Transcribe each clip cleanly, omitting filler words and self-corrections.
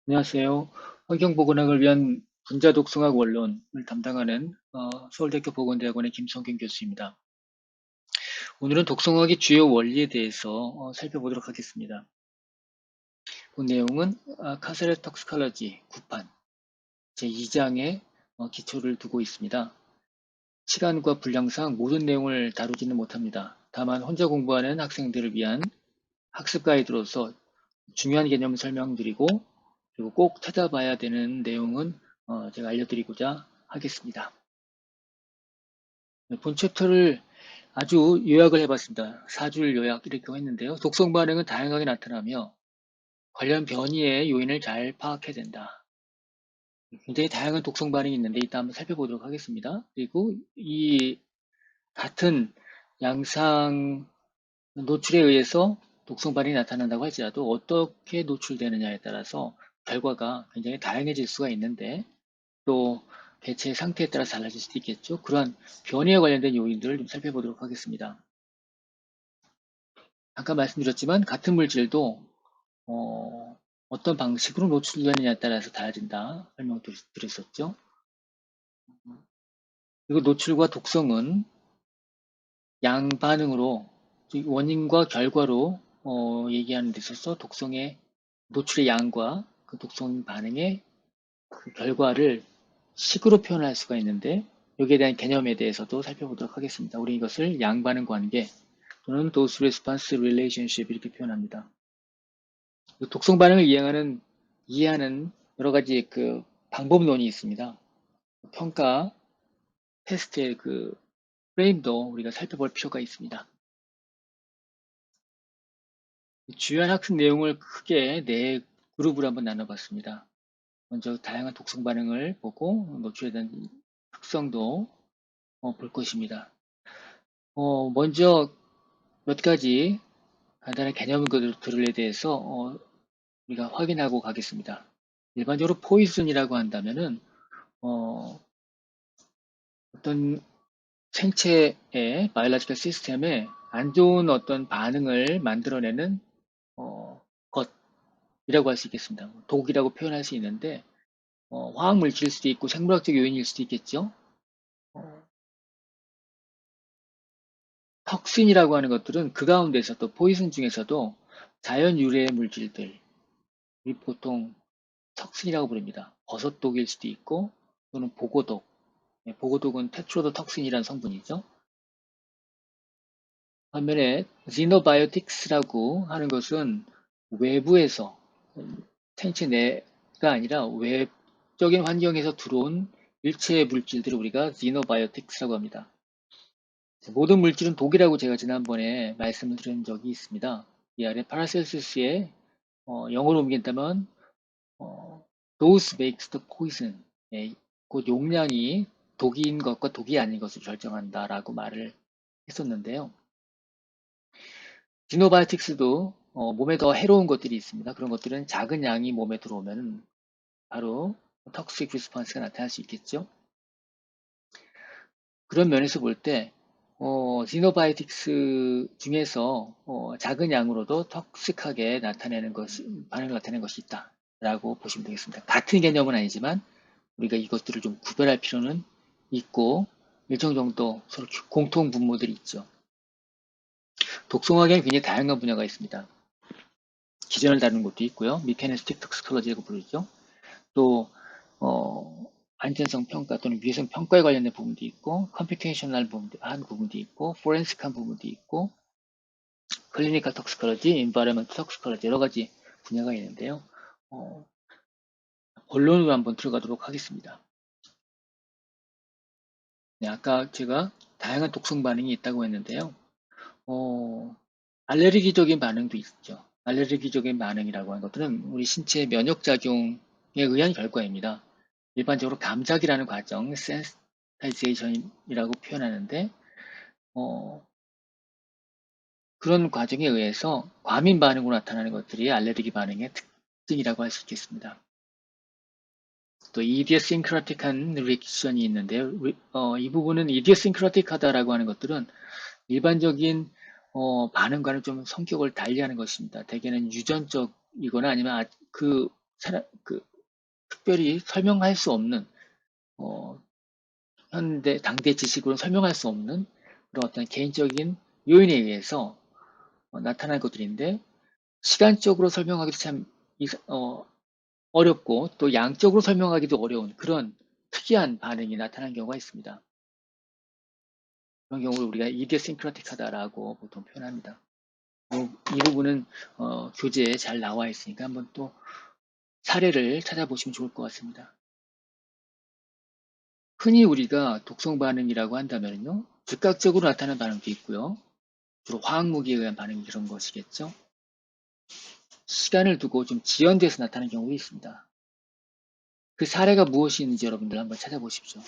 안녕하세요. 환경보건학을 위한 분자독성학 원론을 담당하는 서울대학교 보건대학원의 김성균 교수입니다. 오늘은 독성학의 주요 원리에 대해서 살펴보도록 하겠습니다. 그 내용은 카세레 톡시콜로지 9판 제2장에 기초를 두고 있습니다. 시간과 분량상 모든 내용을 다루지는 못합니다. 다만 혼자 공부하는 학생들을 위한 학습 가이드로서 중요한 개념을 설명드리고 그리고 꼭 찾아봐야 되는 내용은 제가 알려드리고자 하겠습니다. 본 챕터를 아주 요약을 해봤습니다. 4줄 요약 이렇게 했는데요. 독성 반응은 다양하게 나타나며 관련 변이의 요인을 잘 파악해야 된다. 굉장히 다양한 독성 반응이 있는데 이따 한번 살펴보도록 하겠습니다. 그리고 이 같은 양상 노출에 의해서 독성 반응이 나타난다고 할지라도 어떻게 노출되느냐에 따라서 결과가 굉장히 다양해질 수가 있는데 또 개체의 상태에 따라 달라질 수도 있겠죠. 그러한 변이에 관련된 요인들을 좀 살펴보도록 하겠습니다. 아까 말씀드렸지만 같은 물질도 어떤 방식으로 노출되느냐에 따라서 달라진다 설명드렸었죠. 그리고 노출과 독성은 양반응으로 원인과 결과로 얘기하는 데 있어서 독성의 노출의 양과 그 독성 반응의 그 결과를 식으로 표현할 수가 있는데 여기에 대한 개념에 대해서도 살펴보도록 하겠습니다. 우리 이것을 양반응 관계 또는 dose response relationship 이렇게 표현합니다. 독성 반응을 이해하는 여러 가지 그 방법론이 있습니다. 평가 테스트의 그 프레임도 우리가 살펴볼 필요가 있습니다. 주요한 학습 내용을 크게 네 그룹으로 한번 나눠봤습니다. 먼저 다양한 독성 반응을 보고 노출에 대한 특성도 볼 것입니다. 먼저 몇 가지 간단한 개념들에 대해서 우리가 확인하고 가겠습니다. 일반적으로 포이즌이라고 한다면은 어떤 생체의 바이올로지컬 시스템에 안 좋은 어떤 반응을 만들어내는 것이라고 할 수 있겠습니다. 독이라고 표현할 수 있는데 화학 물질일 수도 있고 생물학적 요인일 수도 있겠죠. 턱신이라고 하는 것들은 그 가운데서 또 포이즌 중에서도 자연 유래의 물질들, 보통 턱신이라고 부릅니다. 버섯독일 수도 있고 또는 보고독, 보고독은 테트로도톡신이라는 성분이죠. 반면에 xenobiootics라고 하는 것은 외부에서 생체 내가 아니라 외적인 환경에서 들어온 일체 물질들을 우리가 xenobiotics라고 합니다. 모든 물질은 독이라고 제가 지난번에 말씀을 드린 적이 있습니다. 이 아래 파라셀수스의 영어로 옮긴다면 dose makes the poison. 그 용량이 독인 것과 독이 아닌 것을 결정한다라고 말을 했었는데요. 디노바이오틱스도 몸에 더 해로운 것들이 있습니다. 그런 것들은 작은 양이 몸에 들어오면 바로 턱식 리스폰스가 나타날 수 있겠죠. 그런 면에서 볼 때 디노바이오틱스 중에서 작은 양으로도 턱식하게 반응을 나타내는 것이 있다라고 보시면 되겠습니다. 같은 개념은 아니지만 우리가 이것들을 좀 구별할 필요는 있고 일정 정도 서로 공통 분모들이 있죠. 독성학에는 굉장히 다양한 분야가 있습니다. 기전을 다루는 것도 있고요. 미케니스틱 톡시콜로지라고 부르죠. 또 안전성 평가 또는 위해성 평가에 관련된 부분도 있고 컴퓨테이셔널 한 부분도 있고 포렌식한 부분도 있고 클리니컬 톡시콜로지, 인바이러먼트 톡시콜로지 여러 가지 분야가 있는데요. 본론으로 한번 들어가도록 하겠습니다. 네, 아까 제가 다양한 독성 반응이 있다고 했는데요. 알레르기적인 반응도 있죠. 알레르기적인 반응이라고 하는 것들은 우리 신체의 면역작용에 의한 결과입니다. 일반적으로 감작이라는 과정, 센스타이제이션이라고 표현하는데 그런 과정에 의해서 과민 반응으로 나타나는 것들이 알레르기 반응의 특징이라고 할 수 있겠습니다. 또 이디어싱크라틱한 리액션이 있는데요. 이 부분은 이디어싱크라틱하다라고 하는 것들은 일반적인 반응과는 좀 성격을 달리하는 것입니다. 대개는 유전적이거나 아니면 그 특별히 설명할 수 없는, 어, 당대 지식으로 설명할 수 없는 그런 어떤 개인적인 요인에 의해서 나타난 것들인데, 시간적으로 설명하기도 참 어렵고 또 양적으로 설명하기도 어려운 그런 특이한 반응이 나타난 경우가 있습니다. 그런 경우를 우리가 이디어싱크라틱하다라고 보통 표현합니다. 이 부분은 교재에 잘 나와 있으니까 한번 또 사례를 찾아보시면 좋을 것 같습니다. 흔히 우리가 독성 반응이라고 한다면요, 즉각적으로 나타나는 반응도 있고요. 주로 화학무기에 의한 반응이 그런 것이겠죠. 시간을 두고 좀 지연돼서 나타나는 경우도 있습니다. 그 사례가 무엇인지 여러분들 한번 찾아보십시오.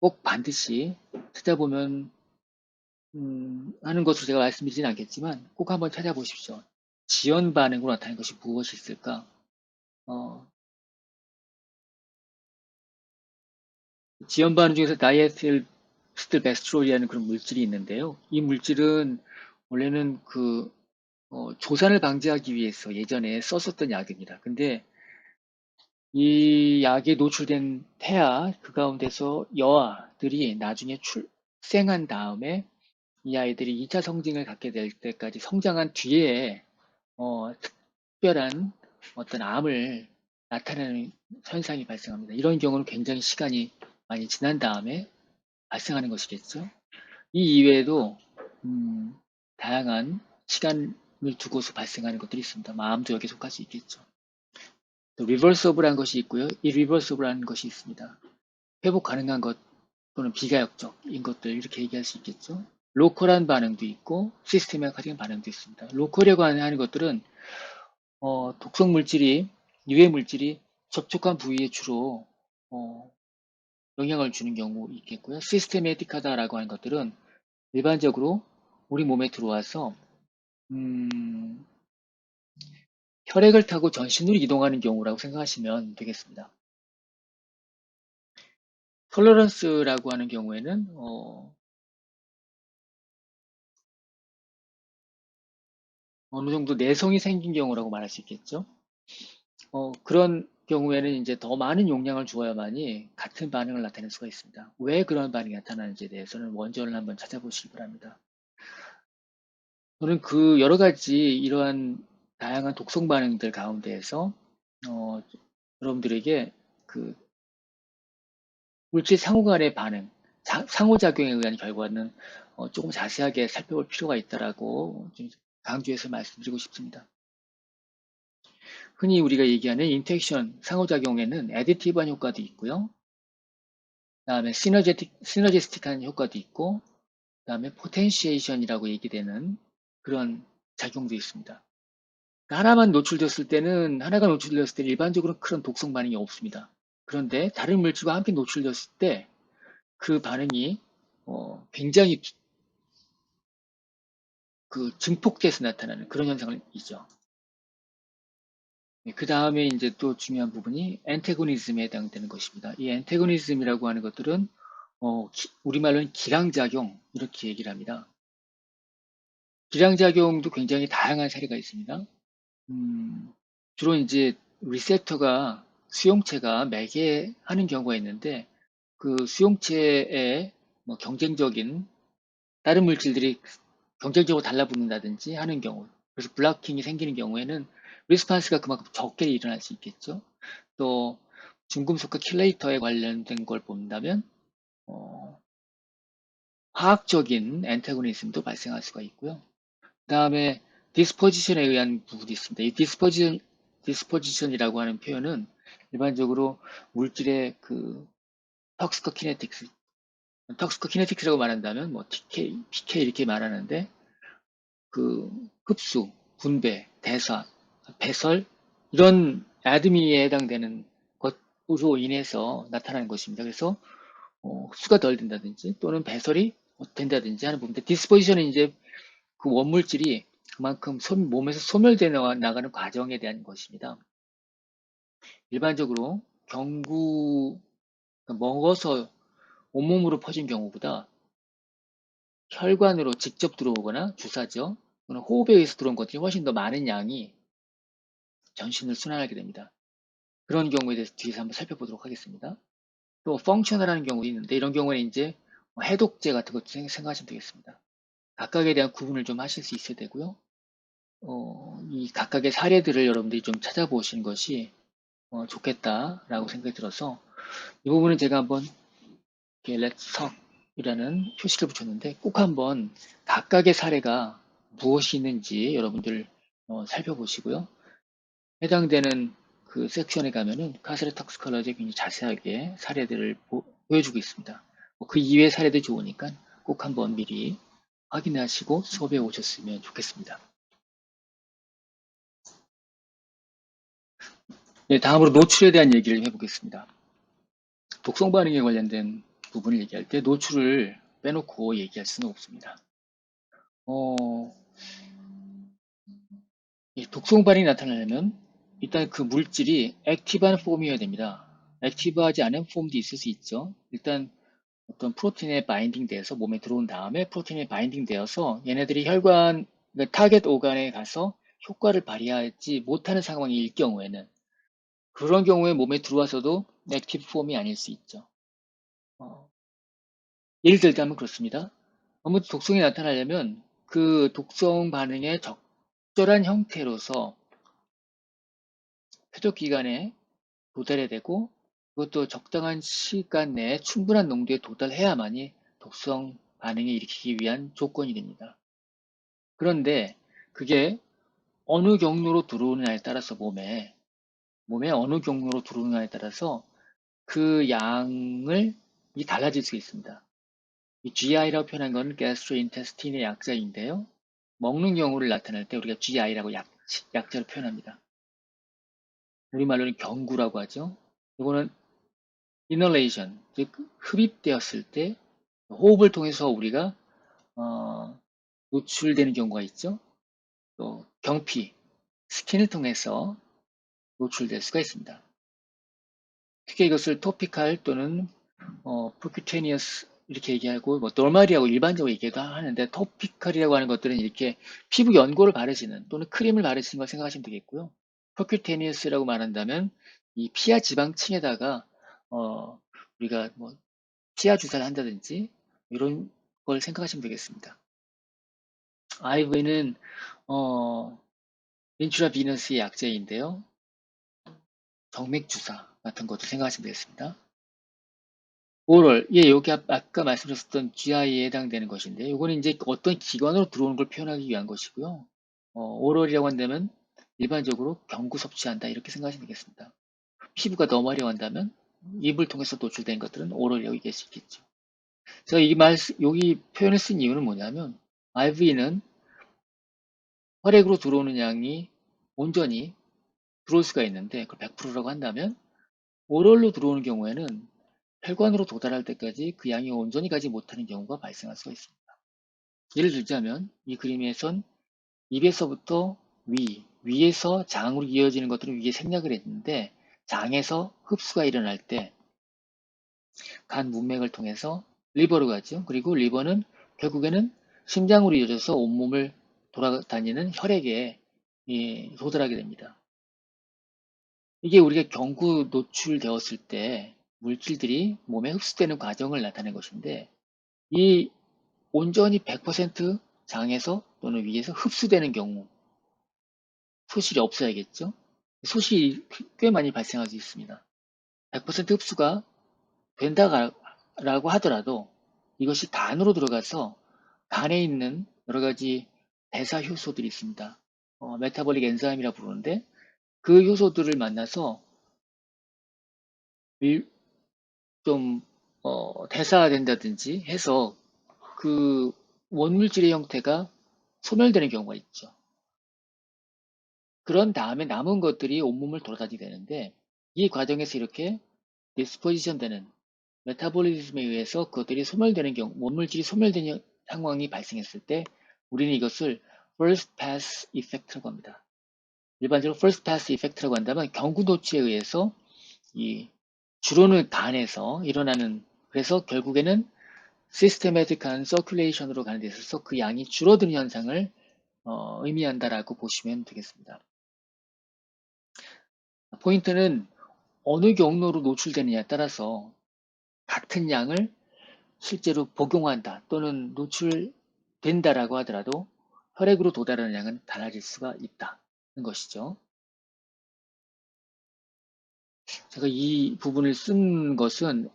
꼭 반드시 찾아보면 하는 것으로 제가 말씀드리진 않겠지만 꼭 한번 찾아보십시오. 지연 반응으로 나타나는 것이 무엇이 있을까? 지연 반응 중에서 다이에틸스틸베스트롤이라는 그런 물질이 있는데요. 이 물질은 원래는 조산을 방지하기 위해서 예전에 썼었던 약입니다. 근데 이 약에 노출된 태아, 그 가운데서 여아들이 나중에 출생한 다음에 이 아이들이 2차 성징을 갖게 될 때까지 성장한 뒤에 특별한 어떤 암을 나타내는 현상이 발생합니다. 이런 경우는 굉장히 시간이 많이 지난 다음에 발생하는 것이겠죠. 이 이외에도 다양한 시간을 두고서 발생하는 것들이 있습니다. 마음도 여기에 속할 수 있겠죠. 또 리버서블한 것이 있고요. 이리버서블한 것이 있습니다. 회복 가능한 것 또는 비가역적인 것들 이렇게 얘기할 수 있겠죠. 로컬한 반응도 있고 시스테마틱한 반응도 있습니다. 로컬이라고 하는 것들은 독성 물질이 유해 물질이 접촉한 부위에 주로 영향을 주는 경우 있겠고요. 시스테매틱하다라고 하는 것들은 일반적으로 우리 몸에 들어와서 혈액을 타고 전신으로 이동하는 경우라고 생각하시면 되겠습니다. 톨러런스라고 하는 경우에는 어느 정도 내성이 생긴 경우라고 말할 수 있겠죠. 그런 경우에는 이제 더 많은 용량을 주어야만이 같은 반응을 나타낼 수가 있습니다. 왜 그런 반응이 나타나는지에 대해서는 원전을 한번 찾아보시기 바랍니다. 저는 그 여러 가지 이러한 다양한 독성 반응들 가운데에서 여러분들에게 그 물질 상호 간의 반응, 상호작용에 의한 결과는 조금 자세하게 살펴볼 필요가 있다라고 좀 강조해서 말씀드리고 싶습니다. 흔히 우리가 얘기하는 인터액션 상호작용에는 애디티브한 효과도 있고요. 그 다음에 시너지스틱한 효과도 있고, 그 다음에 포텐시에이션이라고 얘기되는 그런 작용도 있습니다. 하나가 노출되었을 때 일반적으로 그런 독성 반응이 없습니다. 그런데 다른 물질과 함께 노출되었을 때 그 반응이 굉장히 증폭돼서 나타나는 그런 현상이죠. 그 다음에 이제 또 중요한 부분이 엔테고니즘에 해당되는 것입니다. 이 엔테고니즘이라고 하는 것들은 우리말로는 기량작용 이렇게 얘기를 합니다. 기량작용도 굉장히 다양한 사례가 있습니다. 주로 이제 리셉터가 수용체가 매개하는 경우가 있는데 그 수용체에 뭐 경쟁적인 다른 물질들이 경쟁적으로 달라붙는다든지 하는 경우, 그래서 블락킹이 생기는 경우에는 리스판스가 그만큼 적게 일어날 수 있겠죠. 또 중금속과 킬레이터에 관련된 걸 본다면 화학적인 엔테고니즘도 발생할 수가 있고요. 그 다음에 디스포지션에 의한 부분이 있습니다. 이 디스포지션이라고 하는 표현은 일반적으로 물질의 턱스커 키네틱스, 턱스커 키네틱스라고 말한다면 뭐 TK, PK 이렇게 말하는데 흡수, 분배, 대사, 배설 이런 아드미에 해당되는 것으로 인해서 나타나는 것입니다. 그래서 흡수가 덜 된다든지 또는 배설이 된다든지 하는 부분인데 디스포지션은 이제 그 원물질이 그만큼 몸에서 소멸되어 나가는 과정에 대한 것입니다. 일반적으로 먹어서 온몸으로 퍼진 경우보다 혈관으로 직접 들어오거나 주사죠. 또는 호흡에 의해서 들어온 것들이 훨씬 더 많은 양이 전신을 순환하게 됩니다. 그런 경우에 대해서 뒤에서 한번 살펴보도록 하겠습니다. 또 펑셔널하는 경우도 있는데 이런 경우에는 이제 해독제 같은 것도 생각하시면 되겠습니다. 각각에 대한 구분을 좀 하실 수 있어야 되고요. 이 각각의 사례들을 여러분들이 좀 찾아보시는 것이 좋겠다라고 생각이 들어서 이 부분은 제가 한번 Let's Talk이라는 표시를 붙였는데 꼭 한번 각각의 사례가 무엇이 있는지 여러분들 살펴보시고요. 해당되는 그 섹션에 가면은 카스레 턱스컬러지에 굉장히 자세하게 사례들을 보여주고 있습니다. 그 이외의 사례도 좋으니까 꼭 한번 미리 확인하시고 수업에 오셨으면 좋겠습니다. 네, 다음으로 노출에 대한 얘기를 해보겠습니다. 독성 반응에 관련된 부분을 얘기할 때 노출을 빼놓고 얘기할 수는 없습니다. 이 독성 반응이 나타나려면 일단 그 물질이 액티브한 폼이어야 됩니다. 액티브하지 않은 폼도 있을 수 있죠. 일단 어떤 프로틴에 바인딩 돼서 몸에 들어온 다음에 프로틴에 바인딩 되어서 얘네들이 혈관, 그러니까 타겟 오간에 가서 효과를 발휘하지 못하는 상황일 경우에는 그런 경우에 몸에 들어와서도 액티브 폼이 아닐 수 있죠. 예를 들자면 그렇습니다. 아무튼 독성이 나타나려면 그 독성 반응의 적절한 형태로서 표적 기간에 도달해야 되고 그것도 적당한 시간 내에 충분한 농도에 도달해야만이 독성 반응을 일으키기 위한 조건이 됩니다. 그런데 그게 어느 경로로 들어오느냐에 따라서 몸에 어느 경로로 들어오느냐에 따라서 그 양을 달라질 수 있습니다. 이 GI라고 표현한 것은 gastrointestin의 약자인데요. 먹는 경우를 나타낼 때 우리가 GI라고 약자로 표현합니다. 우리말로는 경구라고 하죠. 이거는 inhalation, 즉 흡입되었을 때 호흡을 통해서 우리가 노출되는 경우가 있죠. 또 경피, 스킨을 통해서 노출될 수가 있습니다. 특히 이것을 토피칼 또는 percutaneous 이렇게 얘기하고 뭐 노멀이라고 일반적으로 얘기도 하는데 토피칼이라고 하는 것들은 이렇게 피부 연고를 바르시는 또는 크림을 바르시는 걸 생각하시면 되겠고요. percutaneous라고 말한다면 이 피하 지방층에다가 우리가 뭐 치아 주사를 한다든지 이런 걸 생각하시면 되겠습니다. IV는 인트라비너스의 약제인데요. 정맥 주사 같은 것도 생각하시면 되겠습니다. 오럴, 예, 여기 아까 말씀드렸던 GI에 해당되는 것인데, 이거는 이제 어떤 기관으로 들어오는 걸 표현하기 위한 것이고요. 오럴이라고 한다면 일반적으로 경구 섭취한다 이렇게 생각하시면 되겠습니다. 피부가 너무 화려한다면 입을 통해서 노출된 것들은 오럴이라고 얘기할 수 있겠죠. 제가 여기 표현을 쓴 이유는 뭐냐면, IV는 혈액으로 들어오는 양이 온전히 들어올 수가 있는데, 그걸 100%라고 한다면, 오럴로 들어오는 경우에는 혈관으로 도달할 때까지 그 양이 온전히 가지 못하는 경우가 발생할 수가 있습니다. 예를 들자면 이 그림에선 입에서부터 위에서 장으로 이어지는 것들은 위에 생략을 했는데 장에서 흡수가 일어날 때 간 문맥을 통해서 리버로 가죠. 그리고 리버는 결국에는 심장으로 이어져서 온몸을 돌아다니는 혈액에 도달하게 됩니다. 이게 우리가 경구 노출되었을 때 물질들이 몸에 흡수되는 과정을 나타낸 것인데 이 온전히 100% 장에서 또는 위에서 흡수되는 경우 소실이 없어야겠죠. 소실이 꽤 많이 발생할 수 있습니다. 100% 흡수가 된다라고 하더라도 이것이 단으로 들어가서 간에 있는 여러 가지 대사 효소들이 있습니다. 메타볼릭 엔자임이라 부르는데 그 효소들을 만나서 좀 대사된다든지 해서 그 원물질의 형태가 소멸되는 경우가 있죠. 그런 다음에 남은 것들이 온몸을 돌아다니게 되는데 이 과정에서 이렇게 디스포지션 되는 메타볼리즘에 의해서 그것들이 소멸되는 경우, 원물질이 소멸되는 상황이 발생했을 때 우리는 이것을 first pass effect라고 합니다. 일반적으로 first pass effect라고 한다면 경구 노출에 의해서 이 주로는 간에서 일어나는 그래서 결국에는 시스테매틱한 서큘레이션으로 가는 데 있어서 그 양이 줄어드는 현상을 의미한다라고 보시면 되겠습니다. 포인트는 어느 경로로 노출되느냐에 따라서 같은 양을 실제로 복용한다 또는 노출된다라고 하더라도 혈액으로 도달하는 양은 달라질 수가 있다는 것이죠. 제가 이 부분을 쓴 것은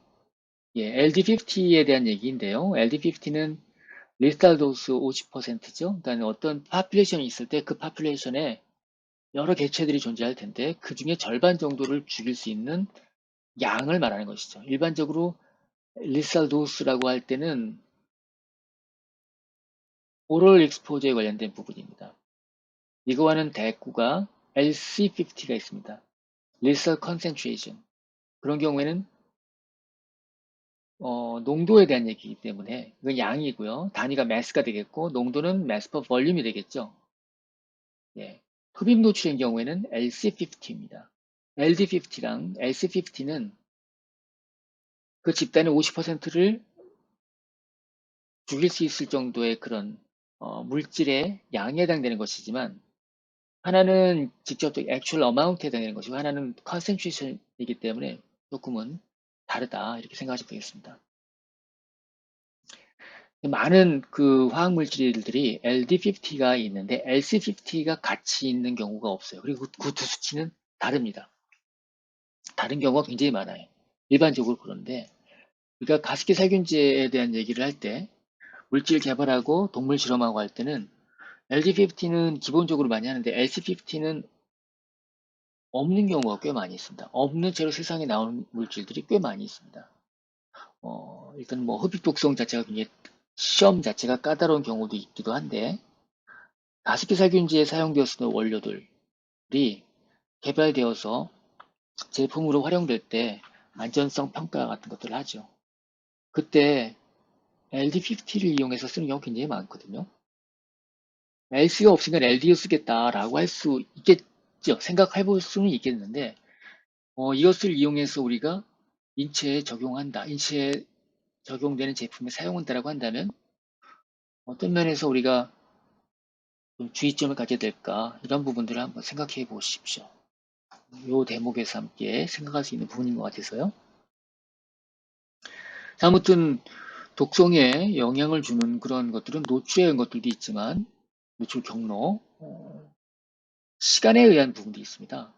LD50에 대한 얘기인데요. LD50는 리스탈 도스 50%죠. 그러니까 어떤 파퓰레이션이 있을 때 그 파퓰레이션에 여러 개체들이 존재할 텐데 그 중에 절반 정도를 죽일 수 있는 양을 말하는 것이죠. 일반적으로 리스탈 도스라고 할 때는 오럴 익스포저에 관련된 부분입니다. 이거와는 대꾸가 LC50가 있습니다. 리스탈 컨센트레이션. 그런 경우에는 농도에 대한 얘기이기 때문에 이건 양이고요. 단위가 매스가 되겠고 농도는 매스 퍼 볼륨이 되겠죠. 예. 흡입 노출인 경우에는 LC50입니다. LD50랑 LC50는 그 집단의 50%를 죽일 수 있을 정도의 그런 물질의 양에 해당되는 것이지만 하나는 직접적 액츄얼 어마운트에 해당되는 것이고 하나는 컨센트레이션이기 때문에 조금은 다르다 이렇게 생각하시면 되겠습니다. 많은 그 화학 물질들이 LD50가 있는데 LC50가 같이 있는 경우가 없어요. 그리고 그 두 수치는 다릅니다. 다른 경우가 굉장히 많아요. 일반적으로 그런데 우리가 가습기 살균제에 대한 얘기를 할 때 물질 개발하고 동물 실험하고 할 때는 LD50는 기본적으로 많이 하는데 LC50는 없는 경우가 꽤 많이 있습니다. 없는 채로 세상에 나오는 물질들이 꽤 많이 있습니다. 일단 뭐 흡입 독성 자체가 굉장히 시험 자체가 까다로운 경우도 있기도 한데 가습기 살균제에 사용되었던 원료들이 개발되어서 제품으로 활용될 때 안전성 평가 같은 것들을 하죠. 그때 LD50를 이용해서 쓰는 경우가 굉장히 많거든요. LC가 없으니까 LD를 쓰겠다라고 할 수 있겠죠. 생각해 볼 수는 있겠는데 이것을 이용해서 우리가 인체에 적용한다. 인체에 적용되는 제품에 사용한다라고 한다면 어떤 면에서 우리가 좀 주의점을 가져야 될까 이런 부분들을 한번 생각해 보십시오. 이 대목에서 함께 생각할 수 있는 부분인 것 같아서요. 자, 아무튼 독성에 영향을 주는 그런 것들은 노출에 의한 것들도 있지만 노출 경로, 시간에 의한 부분도 있습니다.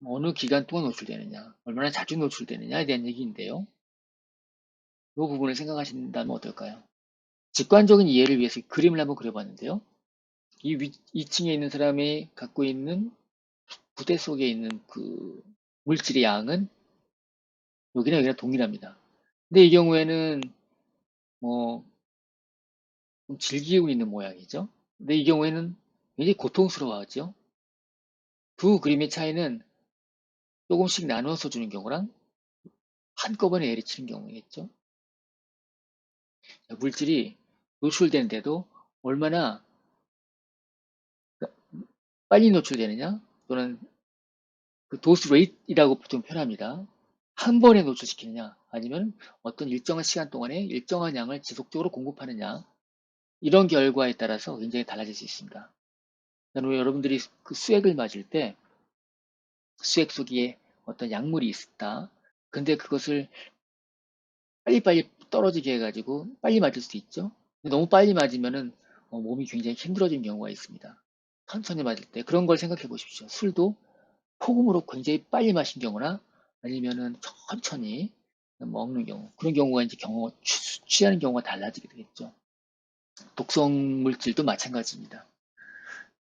어느 기간 동안 노출되느냐, 얼마나 자주 노출되느냐에 대한 얘기인데요. 이 부분을 생각하신다면 어떨까요? 직관적인 이해를 위해서 그림을 한번 그려봤는데요. 이 2층에 있는 사람이 갖고 있는 부대 속에 있는 그 물질의 양은 여기나 동일합니다. 근데 이 경우에는 뭐 즐기고 있는 모양이죠. 근데 이 경우에는 굉장히 고통스러워하죠. 두 그림의 차이는 조금씩 나누어서 주는 경우랑 한꺼번에 내리치는 경우겠죠. 물질이 노출되는데도 얼마나 빨리 노출되느냐 또는 그 도스 레이트이라고 보통 표현합니다. 한 번에 노출시키느냐 아니면 어떤 일정한 시간 동안에 일정한 양을 지속적으로 공급하느냐 이런 결과에 따라서 굉장히 달라질 수 있습니다. 그러니까 여러분들이 그 수액을 맞을 때 수액 속에 어떤 약물이 있다. 근데 그것을 빨리빨리 떨어지게 해가지고 빨리 맞을 수 있죠. 너무 빨리 맞으면은 몸이 굉장히 힘들어지는 경우가 있습니다. 천천히 맞을 때 그런 걸 생각해 보십시오. 술도 폭음으로 굉장히 빨리 마신 경우나 아니면은 천천히 먹는 경우 그런 경우가 이제 취하는 경우가 달라지게 되겠죠. 독성 물질도 마찬가지입니다.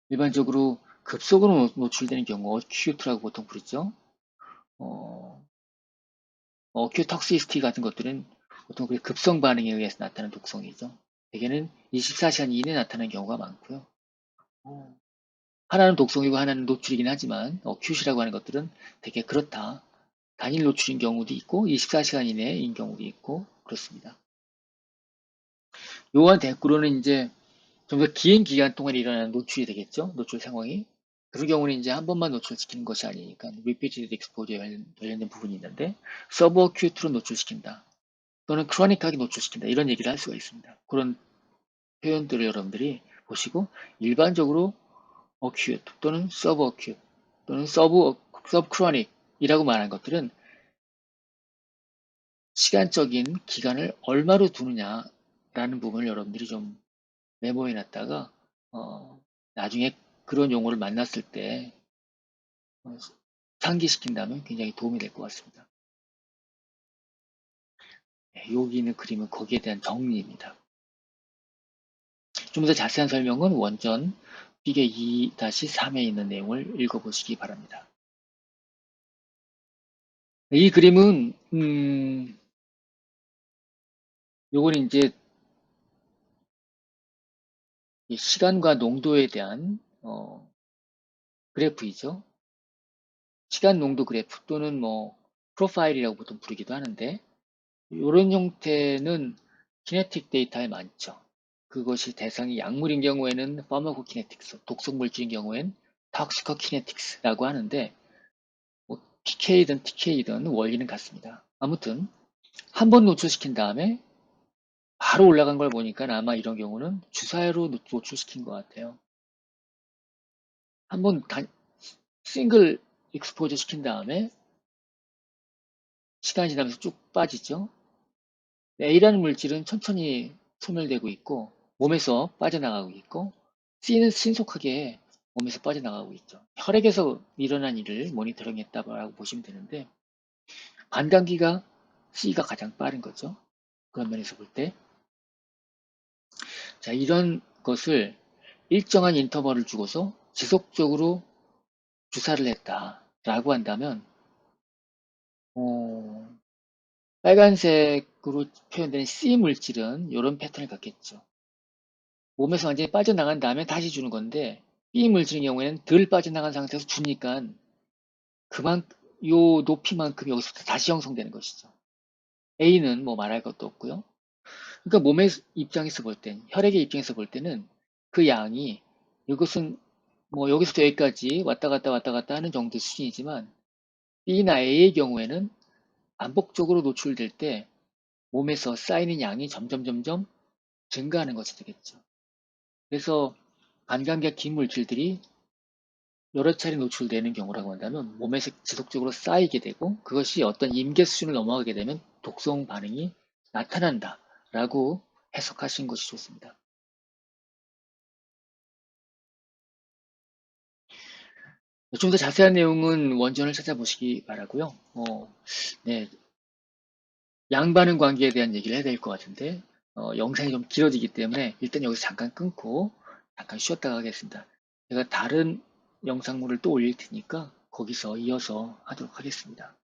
일반적으로 급속으로 노출되는 경우 어큐트라고 보통 부르죠. 어큐톡시시티 같은 것들은 보통 급성 반응에 의해서 나타나는 독성이죠. 대개는 24시간 이내에 나타나는 경우가 많고요. 하나는 독성이고 하나는 노출이긴 하지만 어큐시라고 하는 것들은 되게 그렇다. 단일 노출인 경우도 있고 24시간 이내인 경우도 있고 그렇습니다. 요한 대꾸로는 이제 좀 더 긴 기간 동안 일어나는 노출이 되겠죠. 노출 상황이. 그런 경우는 이제 한 번만 노출시키는 것이 아니니까 repeated exposure에 관련된 부분이 있는데 서브어큐트로 노출시킨다. 또는 크로닉하게 노출시킨다. 이런 얘기를 할 수가 있습니다. 그런 표현들을 여러분들이 보시고 일반적으로 어큐트 또는 서브어큐트 또는 subchronic이라고 말하는 것들은 시간적인 기간을 얼마로 두느냐라는 부분을 여러분들이 좀 메모해 놨다가 나중에 그런 용어를 만났을 때 상기시킨다면 굉장히 도움이 될 것 같습니다. 네, 여기 있는 그림은 거기에 대한 정리입니다. 좀 더 자세한 설명은 원전 비계 2-3에 있는 내용을 읽어보시기 바랍니다. 이 그림은 요건 이제 시간과 농도에 대한 그래프이죠. 시간 농도 그래프 또는 뭐 프로파일이라고 보통 부르기도 하는데 이런 형태는 키네틱 데이터에 많죠. 그것이 대상이 약물인 경우에는 파마코키네틱스, 독성 물질인 경우엔 톡시코키네틱스라고 하는데 뭐 PK든 TK든 원리는 같습니다. 아무튼 한 번 노출시킨 다음에 바로 올라간 걸 보니까 아마 이런 경우는 주사위로 노출시킨 것 같아요. 한번 싱글 익스포저 시킨 다음에 시간이 지나면서 쭉 빠지죠. A라는 물질은 천천히 소멸되고 있고 몸에서 빠져나가고 있고 C는 신속하게 몸에서 빠져나가고 있죠. 혈액에서 일어난 일을 모니터링했다고 보시면 되는데 반감기가 C가 가장 빠른 거죠. 그런 면에서 볼 때. 자, 이런 것을 일정한 인터벌을 주고서 지속적으로 주사를 했다라고 한다면 빨간색으로 표현되는 C 물질은 이런 패턴을 갖겠죠. 몸에서 완전히 빠져나간 다음에 다시 주는 건데 B 물질의 경우에는 덜 빠져나간 상태에서 주니까 요 높이만큼 여기서부터 다시 형성되는 것이죠. A는 뭐 말할 것도 없고요. 그러니까 몸의 입장에서 볼 땐, 혈액의 입장에서 볼 때는 그 양이 이것은 뭐 여기서부터 여기까지 왔다 갔다 하는 정도 수준이지만 B나 A의 경우에는 반복적으로 노출될 때 몸에서 쌓이는 양이 점점 증가하는 것이 되겠죠. 그래서 반감기와 긴 물질들이 여러 차례 노출되는 경우라고 한다면 몸에서 지속적으로 쌓이게 되고 그것이 어떤 임계 수준을 넘어가게 되면 독성 반응이 나타난다 라고 해석하신 것이 좋습니다. 좀 더 자세한 내용은 원전을 찾아보시기 바라고요. 네, 양반응 관계에 대한 얘기를 해야 될 것 같은데 영상이 좀 길어지기 때문에 일단 여기서 잠깐 끊고 잠깐 쉬었다가 하겠습니다. 제가 다른 영상물을 또 올릴 테니까 거기서 이어서 하도록 하겠습니다.